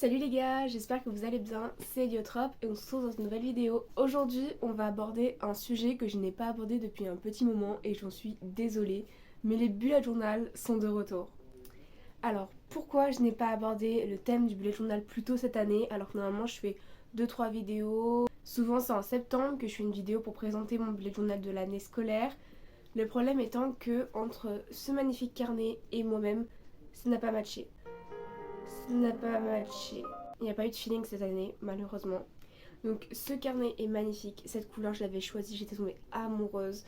Salut les gars, j'espère que vous allez bien, c'est Eliotrope et on se retrouve dans une nouvelle vidéo. Aujourd'hui on va aborder un sujet que je n'ai pas abordé depuis un petit moment et j'en suis désolée, mais les bullet journal sont de retour. Alors pourquoi je n'ai pas abordé le thème du bullet journal plus tôt cette année alors que normalement je fais 2-3 vidéos. Souvent c'est en septembre que je fais une vidéo pour présenter mon bullet journal de l'année scolaire. Le problème étant que entre ce magnifique carnet et moi-même, ça n'a pas matché. Ça n'a pas matché. Il n'y a pas eu de feeling cette année, malheureusement. Donc ce carnet est magnifique. Cette couleur, je l'avais choisie, j'étais tombée amoureuse.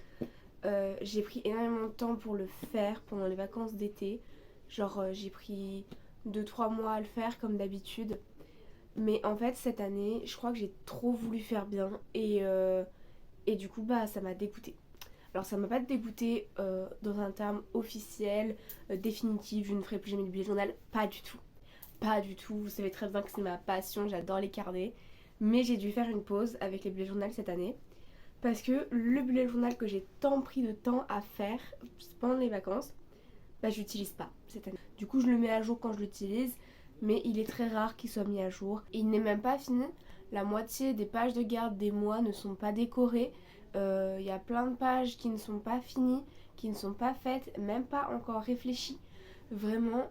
J'ai pris énormément de temps pour le faire pendant les vacances d'été. Genre j'ai pris 2-3 mois à le faire comme d'habitude. Mais en fait cette année, je crois que j'ai trop voulu faire bien et du coup ça m'a dégoûtée. Alors ça m'a pas dégoûtée dans un terme officiel, définitif, je ne ferai plus jamais de bullet journal, pas du tout. Pas du tout, vous savez très bien que c'est ma passion, j'adore les carnets. Mais j'ai dû faire une pause avec les bullet journal cette année. Parce que le bullet journal que j'ai tant pris de temps à faire pendant les vacances, je l'utilise pas cette année. Du coup je le mets à jour quand je l'utilise, mais il est très rare qu'il soit mis à jour. Il n'est même pas fini, la moitié des pages de garde des mois ne sont pas décorées. Il y a plein de pages qui ne sont pas finies, qui ne sont pas faites, même pas encore réfléchies. Vraiment,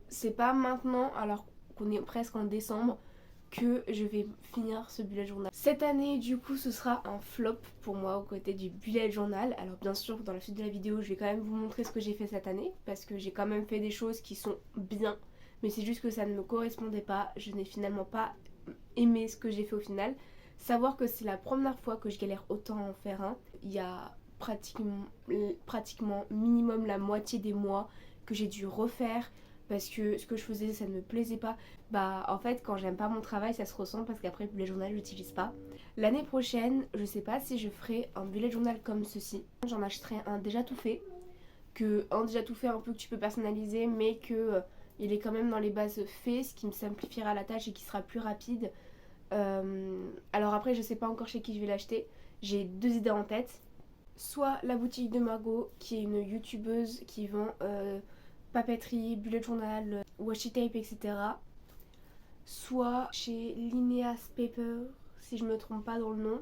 c'est pas maintenant, alors qu'on est presque en décembre, que je vais finir ce bullet journal. Cette année, du coup, ce sera un flop pour moi aux côtés du bullet journal. Alors bien sûr, dans la suite de la vidéo, je vais quand même vous montrer ce que j'ai fait cette année, parce que j'ai quand même fait des choses qui sont bien, mais c'est juste que ça ne me correspondait pas. Je n'ai finalement pas aimé ce que j'ai fait au final. Savoir que c'est la première fois que je galère autant à en faire un. Il y a pratiquement minimum la moitié des mois que j'ai dû refaire parce que ce que je faisais ça ne me plaisait pas. En fait quand j'aime pas mon travail ça se ressent parce qu'après le bullet journal je l'utilise pas. L'année prochaine je sais pas si je ferai un bullet journal comme ceci. J'en achèterai un déjà tout fait. Un déjà tout fait un peu que tu peux personnaliser mais que il est quand même dans les bases faits, ce qui me simplifiera la tâche et qui sera plus rapide. Alors après je sais pas encore chez qui je vais l'acheter. J'ai deux idées en tête. Soit la boutique de Margot qui est une youtubeuse qui vend papeterie, bullet journal, washi tape, etc. Soit chez Lineas Paper, si je me trompe pas dans le nom.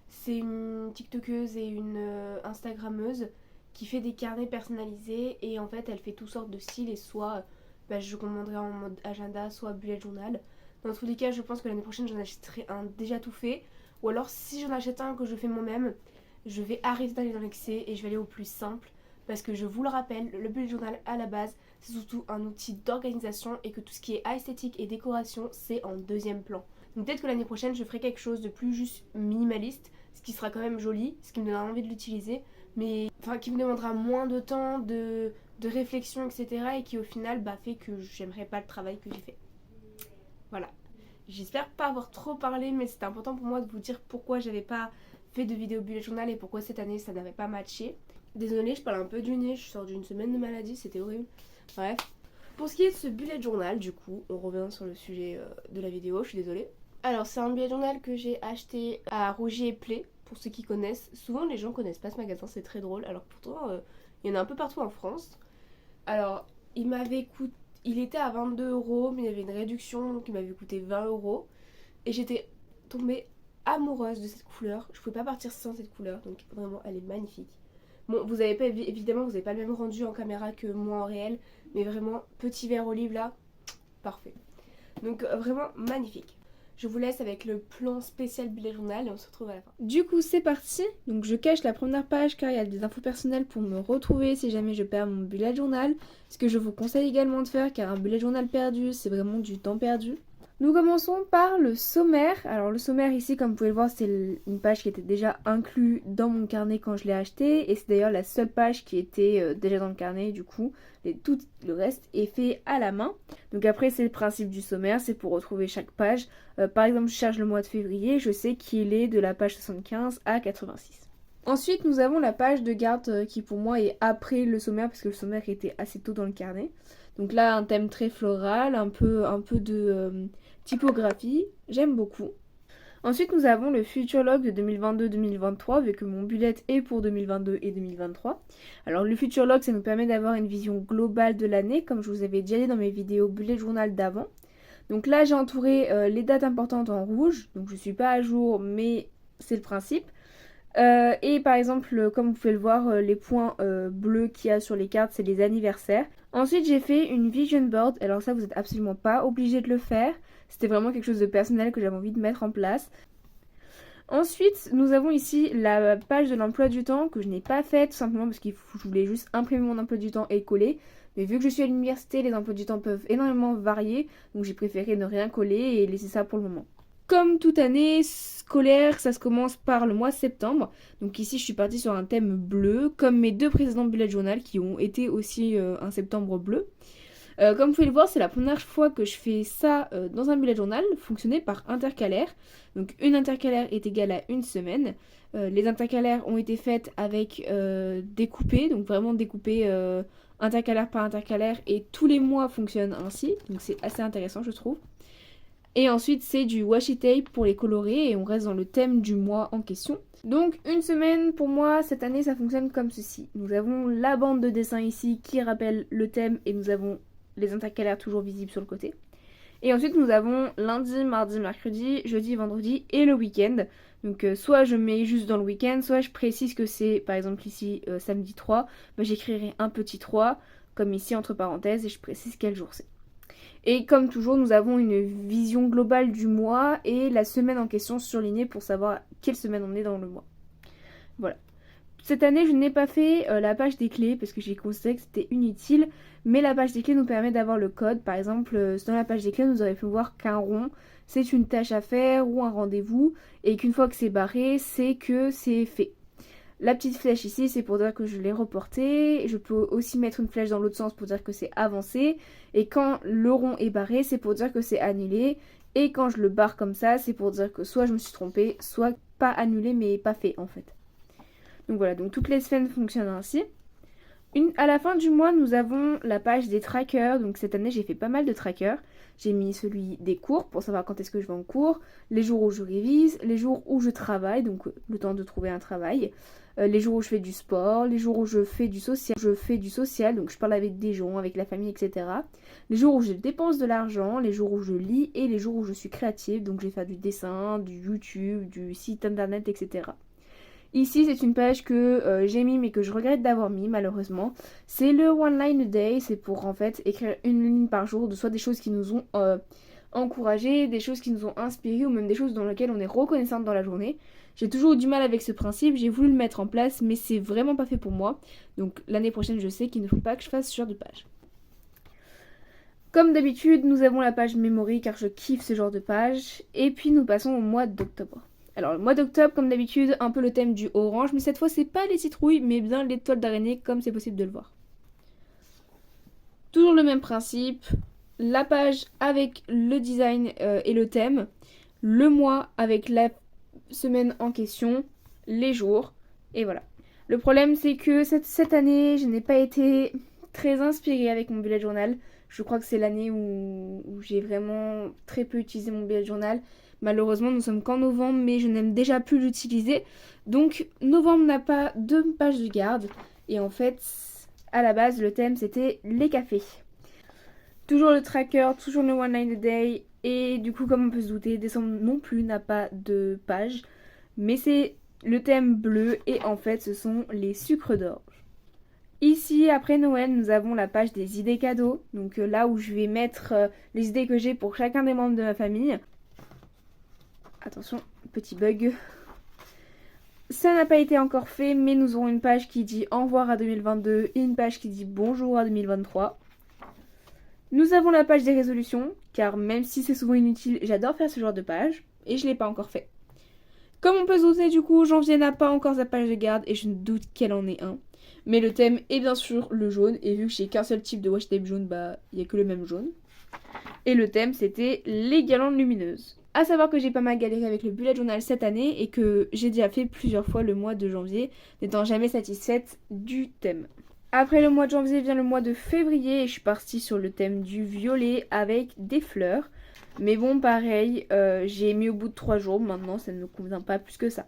C'est une tiktokeuse et une instagrammeuse qui fait des carnets personnalisés et en fait elle fait toutes sortes de styles et soit je commanderai en mode agenda, soit bullet journal. Dans tous les cas, je pense que l'année prochaine j'en achèterai un déjà tout fait. Ou alors si j'en achète un que je fais moi-même, je vais arrêter d'aller dans l'excès et je vais aller au plus simple. Parce que je vous le rappelle, le bullet journal à la base, c'est surtout un outil d'organisation et que tout ce qui est esthétique et décoration, c'est en deuxième plan. Donc peut-être que l'année prochaine, je ferai quelque chose de plus juste minimaliste, ce qui sera quand même joli, ce qui me donnera envie de l'utiliser, mais qui me demandera moins de temps, de réflexion, etc. et qui au final fait que j'aimerais pas le travail que j'ai fait. Voilà. J'espère pas avoir trop parlé, mais c'était important pour moi de vous dire pourquoi j'avais pas fait de vidéo bullet journal et pourquoi cette année ça n'avait pas matché. Désolée, je parle un peu du nez, je sors d'une semaine de maladie, c'était horrible. Bref. Pour ce qui est de ce bullet journal, du coup, on revient sur le sujet de la vidéo, je suis désolée. Alors, c'est un bullet journal que j'ai acheté à Rougier et Play, pour ceux qui connaissent. Souvent, les gens connaissent pas ce magasin, c'est très drôle. Alors, pourtant, il y en a un peu partout en France. Alors, il était à 22€, mais il y avait une réduction, donc il m'avait coûté 20€. Et j'étais tombée amoureuse de cette couleur. Je pouvais pas partir sans cette couleur, donc vraiment, elle est magnifique. Bon, vous avez pas, évidemment, vous n'avez pas le même rendu en caméra que moi en réel, mais vraiment, petit vert olive là, parfait. Donc vraiment magnifique. Je vous laisse avec le plan spécial bullet journal et on se retrouve à la fin. Du coup, c'est parti. Donc je cache la première page car il y a des infos personnelles pour me retrouver si jamais je perds mon bullet journal. Ce que je vous conseille également de faire car un bullet journal perdu, c'est vraiment du temps perdu. Nous commençons par le sommaire. Alors le sommaire ici, comme vous pouvez le voir, c'est une page qui était déjà inclue dans mon carnet quand je l'ai acheté. Et c'est d'ailleurs la seule page qui était déjà dans le carnet. Du coup, tout le reste est fait à la main. Donc après, c'est le principe du sommaire, c'est pour retrouver chaque page. Par exemple, je cherche le mois de février, je sais qu'il est de la page 75 à 86. Ensuite, nous avons la page de garde qui pour moi est après le sommaire parce que le sommaire était assez tôt dans le carnet. Donc là, un thème très floral, un peu de typographie, j'aime beaucoup. Ensuite, nous avons le Future Log de 2022-2023, vu que mon bullet est pour 2022 et 2023. Alors le Future Log, ça nous permet d'avoir une vision globale de l'année, comme je vous avais déjà dit dans mes vidéos bullet journal d'avant. Donc là j'ai entouré les dates importantes en rouge, donc je suis pas à jour mais c'est le principe. Et par exemple, comme vous pouvez le voir, les points bleus qu'il y a sur les cartes, c'est les anniversaires. Ensuite, j'ai fait une vision board. Alors ça, vous n'êtes absolument pas obligé de le faire. C'était vraiment quelque chose de personnel que j'avais envie de mettre en place. Ensuite, nous avons ici la page de l'emploi du temps que je n'ai pas faite, tout simplement parce que je voulais juste imprimer mon emploi du temps et coller. Mais vu que je suis à l'université, les emplois du temps peuvent énormément varier, donc j'ai préféré ne rien coller et laisser ça pour le moment. Comme toute année scolaire, ça se commence par le mois de septembre. Donc ici, je suis partie sur un thème bleu, comme mes deux précédents bullet journal qui ont été aussi un septembre bleu. Comme vous pouvez le voir, c'est la première fois que je fais ça dans un bullet journal, fonctionné par intercalaire. Donc une intercalaire est égale à une semaine. Les intercalaires ont été faites avec découpé, donc vraiment découpé intercalaire par intercalaire, et tous les mois fonctionnent ainsi. Donc c'est assez intéressant, je trouve. Et ensuite, c'est du washi tape pour les colorer et on reste dans le thème du mois en question. Donc une semaine pour moi cette année ça fonctionne comme ceci. Nous avons la bande de dessin ici qui rappelle le thème et nous avons les intercalaires toujours visibles sur le côté. Et ensuite nous avons lundi, mardi, mercredi, jeudi, vendredi et le week-end. Donc soit je mets juste dans le week-end, soit je précise que c'est par exemple ici samedi 3, j'écrirai un petit 3 comme ici entre parenthèses et je précise quel jour c'est. Et comme toujours, nous avons une vision globale du mois et la semaine en question surlignée pour savoir quelle semaine on est dans le mois. Voilà. Cette année, je n'ai pas fait la page des clés parce que j'ai considéré que c'était inutile, mais la page des clés nous permet d'avoir le code. Par exemple, dans la page des clés, nous aurions pu voir qu'un rond, c'est une tâche à faire ou un rendez-vous, et qu'une fois que c'est barré, c'est que c'est fait. La petite flèche ici, c'est pour dire que je l'ai reporté. Je peux aussi mettre une flèche dans l'autre sens pour dire que c'est avancé. Et quand le rond est barré, c'est pour dire que c'est annulé. Et quand je le barre comme ça, c'est pour dire que soit je me suis trompée, soit pas annulé mais pas fait en fait. Donc voilà, donc toutes les semaines fonctionnent ainsi. À la fin du mois, nous avons la page des trackers. Donc cette année, j'ai fait pas mal de trackers. J'ai mis celui des cours pour savoir quand est-ce que je vais en cours, les jours où je révise, les jours où je travaille, donc le temps de trouver un travail, les jours où je fais du sport, les jours où je fais du social, donc je parle avec des gens, avec la famille, etc. Les jours où je dépense de l'argent, les jours où je lis et les jours où je suis créative, donc je vais faire du dessin, du YouTube, du site internet, etc. Ici, c'est une page que j'ai mis mais que je regrette d'avoir mis malheureusement. C'est le One Line a Day, c'est pour en fait écrire une ligne par jour de soit des choses qui nous ont encouragés, des choses qui nous ont inspirés ou même des choses dans lesquelles on est reconnaissante dans la journée. J'ai toujours eu du mal avec ce principe, j'ai voulu le mettre en place mais c'est vraiment pas fait pour moi. Donc l'année prochaine, je sais qu'il ne faut pas que je fasse ce genre de page. Comme d'habitude, nous avons la page memory car je kiffe ce genre de page. Et puis nous passons au mois d'octobre. Alors le mois d'octobre, comme d'habitude, un peu le thème du orange, mais cette fois c'est pas les citrouilles, mais bien les toiles d'araignée, comme c'est possible de le voir. Toujours le même principe, la page avec le design et le thème, le mois avec la semaine en question, les jours, et voilà. Le problème c'est que cette année, je n'ai pas été très inspirée avec mon bullet journal. Je crois que c'est l'année où j'ai vraiment très peu utilisé mon bullet journal. Malheureusement, nous sommes qu'en novembre, mais je n'aime déjà plus l'utiliser. Donc, novembre n'a pas de page de garde. Et en fait, à la base, le thème, c'était les cafés. Toujours le tracker, toujours le One Line a Day. Et du coup, comme on peut se douter, décembre non plus n'a pas de page. Mais c'est le thème bleu. Et en fait, ce sont les sucres d'orge. Ici, après Noël, nous avons la page des idées cadeaux. Donc là où je vais mettre les idées que j'ai pour chacun des membres de ma famille. Attention, petit bug. Ça n'a pas été encore fait, mais nous aurons une page qui dit au revoir à 2022 et une page qui dit bonjour à 2023. Nous avons la page des résolutions, car même si c'est souvent inutile, j'adore faire ce genre de page, et je ne l'ai pas encore fait. Comme on peut se douter, du coup, janvier n'a pas encore sa page de garde, et je ne doute qu'elle en ait un. Mais le thème est bien sûr le jaune, et vu que j'ai qu'un seul type de washi tape jaune, il n'y a que le même jaune. Et le thème, c'était les guirlandes lumineuses. A savoir que j'ai pas mal galéré avec le bullet journal cette année et que j'ai déjà fait plusieurs fois le mois de janvier, n'étant jamais satisfaite du thème. Après le mois de janvier vient le mois de février et je suis partie sur le thème du violet avec des fleurs. Mais bon, pareil, j'ai mis au bout de 3 jours, maintenant ça ne me convient pas plus que ça.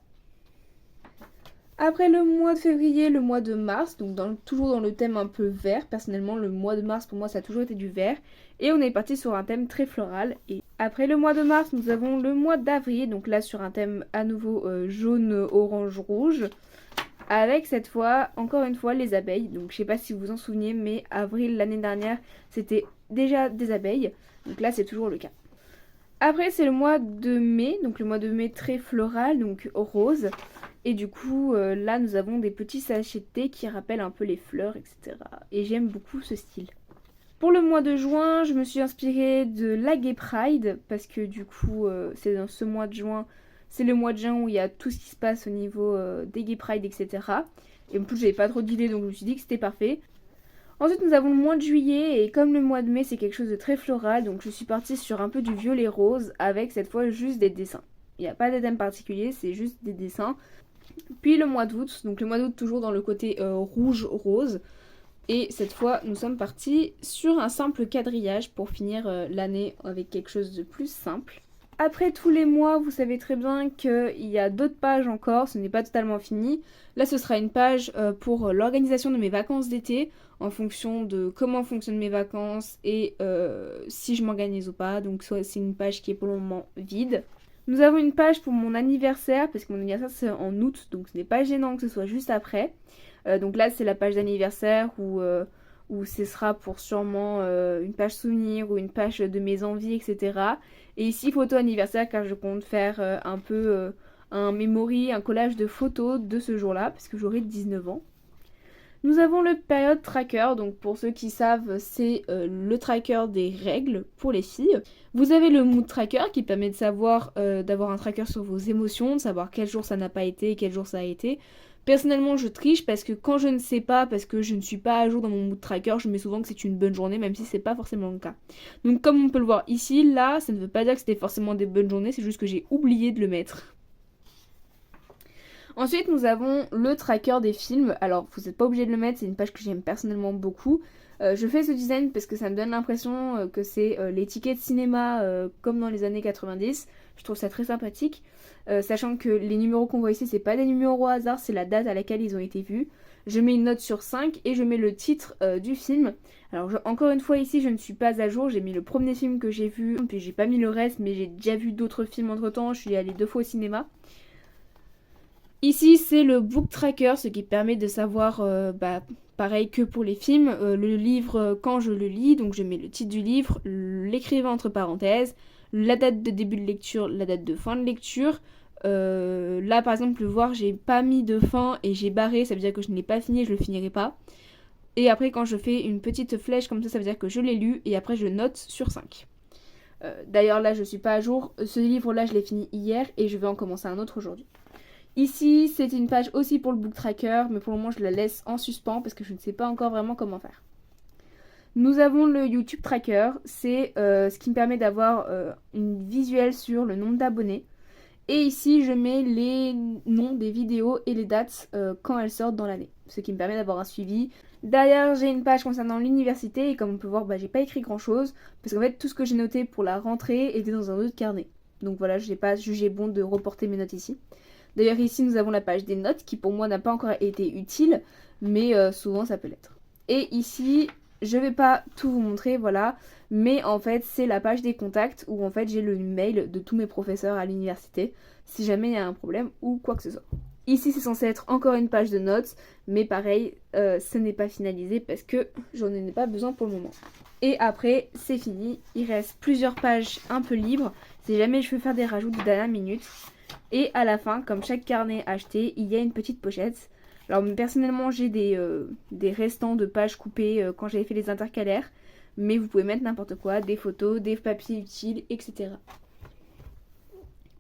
Après le mois de février, le mois de mars, donc toujours dans le thème un peu vert. Personnellement, le mois de mars pour moi ça a toujours été du vert. Et on est parti sur un thème très floral. Et après le mois de mars, nous avons le mois d'avril, donc là sur un thème à nouveau jaune, orange, rouge. Avec cette fois, encore une fois, les abeilles. Donc je sais pas si vous vous en souvenez, mais avril l'année dernière, c'était déjà des abeilles. Donc là c'est toujours le cas. Après c'est le mois de mai, donc le mois de mai très floral, donc rose. Et du coup, là, nous avons des petits sachets de thé qui rappellent un peu les fleurs, etc. Et j'aime beaucoup ce style. Pour le mois de juin, je me suis inspirée de la Gay Pride, parce que du coup, c'est dans ce mois de juin, c'est le mois de juin où il y a tout ce qui se passe au niveau des Gay Pride, etc. Et en plus, j'avais pas trop d'idées, donc je me suis dit que c'était parfait. Ensuite, nous avons le mois de juillet, et comme le mois de mai, c'est quelque chose de très floral, donc je suis partie sur un peu du violet rose, avec cette fois juste des dessins. Il n'y a pas de thème particulier, c'est juste des dessins. Puis le mois d'août, donc le mois d'août toujours dans le côté rouge-rose. Et cette fois, nous sommes partis sur un simple quadrillage pour finir l'année avec quelque chose de plus simple. Après tous les mois, vous savez très bien qu'il y a d'autres pages encore, ce n'est pas totalement fini. Là, ce sera une page pour l'organisation de mes vacances d'été, en fonction de comment fonctionnent mes vacances et si je m'organise ou pas. Donc c'est une page qui est pour le moment vide. Nous avons une page pour mon anniversaire, parce que mon anniversaire c'est en août, donc ce n'est pas gênant que ce soit juste après. Donc là c'est la page d'anniversaire où ce sera pour sûrement une page souvenir ou une page de mes envies, etc. Et ici photo anniversaire car je compte faire un peu un memory, un collage de photos de ce jour-là, parce que j'aurai 19 ans. Nous avons le Period Tracker, donc pour ceux qui savent, c'est le tracker des règles pour les filles. Vous avez le Mood Tracker qui permet de savoir, d'avoir un tracker sur vos émotions, de savoir quel jour ça n'a pas été et quel jour ça a été. Personnellement, je triche parce que quand je ne sais pas, parce que je ne suis pas à jour dans mon Mood Tracker, je mets souvent que c'est une bonne journée, même si c'est pas forcément le cas. Donc comme on peut le voir ici, là, ça ne veut pas dire que c'était forcément des bonnes journées, c'est juste que j'ai oublié de le mettre. Ensuite, nous avons le tracker des films. Alors, vous n'êtes pas obligé de le mettre, c'est une page que j'aime personnellement beaucoup. Je fais ce design parce que ça me donne l'impression que c'est les tickets de cinéma comme dans les années 90. Je trouve ça très sympathique. Sachant que les numéros qu'on voit ici, c'est pas des numéros au hasard, c'est la date à laquelle ils ont été vus. Je mets une note sur 5 et je mets le titre du film. Alors, encore une fois, ici, je ne suis pas à jour. J'ai mis le premier film que j'ai vu, puis j'ai pas mis le reste, mais j'ai déjà vu d'autres films entre temps. Je suis allée 2 fois au cinéma. Ici, c'est le book tracker, ce qui permet de savoir, pareil que pour les films, le livre quand je le lis. Donc je mets le titre du livre, l'écrivain entre parenthèses, la date de début de lecture, la date de fin de lecture. Là, par exemple, le voir, j'ai pas mis de fin et j'ai barré, ça veut dire que je ne l'ai pas fini et je le finirai pas. Et après, quand je fais une petite flèche comme ça veut dire que je l'ai lu et après je note sur 5. D'ailleurs, là, je suis pas à jour. Ce livre-là, je l'ai fini hier et je vais en commencer un autre aujourd'hui. Ici, c'est une page aussi pour le book tracker, mais pour le moment, je la laisse en suspens parce que je ne sais pas encore vraiment comment faire. Nous avons le YouTube Tracker, c'est ce qui me permet d'avoir une visuelle sur le nombre d'abonnés. Et ici, je mets les noms des vidéos et les dates quand elles sortent dans l'année, ce qui me permet d'avoir un suivi. Derrière, j'ai une page concernant l'université et comme on peut voir, j'ai pas écrit grand chose parce qu'en fait, tout ce que j'ai noté pour la rentrée était dans un autre carnet. Donc voilà, je n'ai pas jugé bon de reporter mes notes ici. D'ailleurs ici nous avons la page des notes qui pour moi n'a pas encore été utile, mais souvent ça peut l'être. Et ici, je vais pas tout vous montrer, voilà, mais en fait c'est la page des contacts où en fait j'ai le mail de tous mes professeurs à l'université, si jamais il y a un problème ou quoi que ce soit. Ici c'est censé être encore une page de notes, mais pareil, ce n'est pas finalisé parce que j'en ai pas besoin pour le moment. Et après c'est fini, il reste plusieurs pages un peu libres, si jamais je veux faire des rajouts de dernière minute. Et à la fin, comme chaque carnet acheté, il y a une petite pochette. Alors personnellement, j'ai des restants de pages coupées quand j'avais fait les intercalaires. Mais vous pouvez mettre n'importe quoi, des photos, des papiers utiles, etc.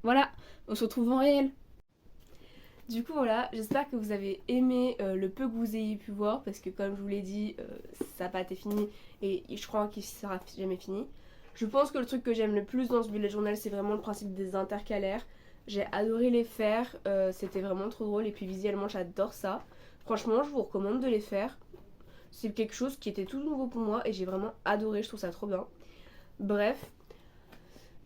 Voilà, on se retrouve en réel. Du coup voilà, j'espère que vous avez aimé le peu que vous ayez pu voir. Parce que comme je vous l'ai dit, ça n'a pas été fini et je crois qu'il ne sera jamais fini. Je pense que le truc que j'aime le plus dans ce bullet journal, c'est vraiment le principe des intercalaires. J'ai adoré les faire, c'était vraiment trop drôle et puis visuellement j'adore ça. Franchement je vous recommande de les faire. C'est quelque chose qui était tout nouveau pour moi et j'ai vraiment adoré, je trouve ça trop bien. Bref,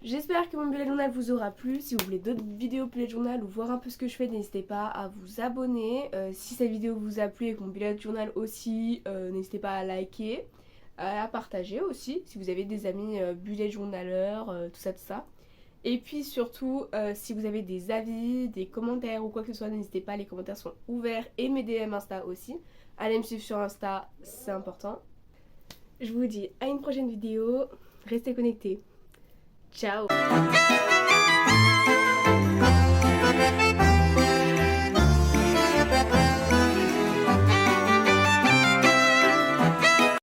J'espère que mon bullet journal vous aura plu. Si vous voulez d'autres vidéos bullet journal ou voir un peu ce que je fais, n'hésitez pas à vous abonner. Si cette vidéo vous a plu et que mon bullet journal aussi, n'hésitez pas à liker, à partager aussi si vous avez des amis bullet journaleurs, tout ça, tout ça. Et puis surtout, si vous avez des avis, des commentaires ou quoi que ce soit, n'hésitez pas, les commentaires sont ouverts et mes DM Insta aussi. Allez me suivre sur Insta, c'est important. Je vous dis à une prochaine vidéo, restez connectés. Ciao.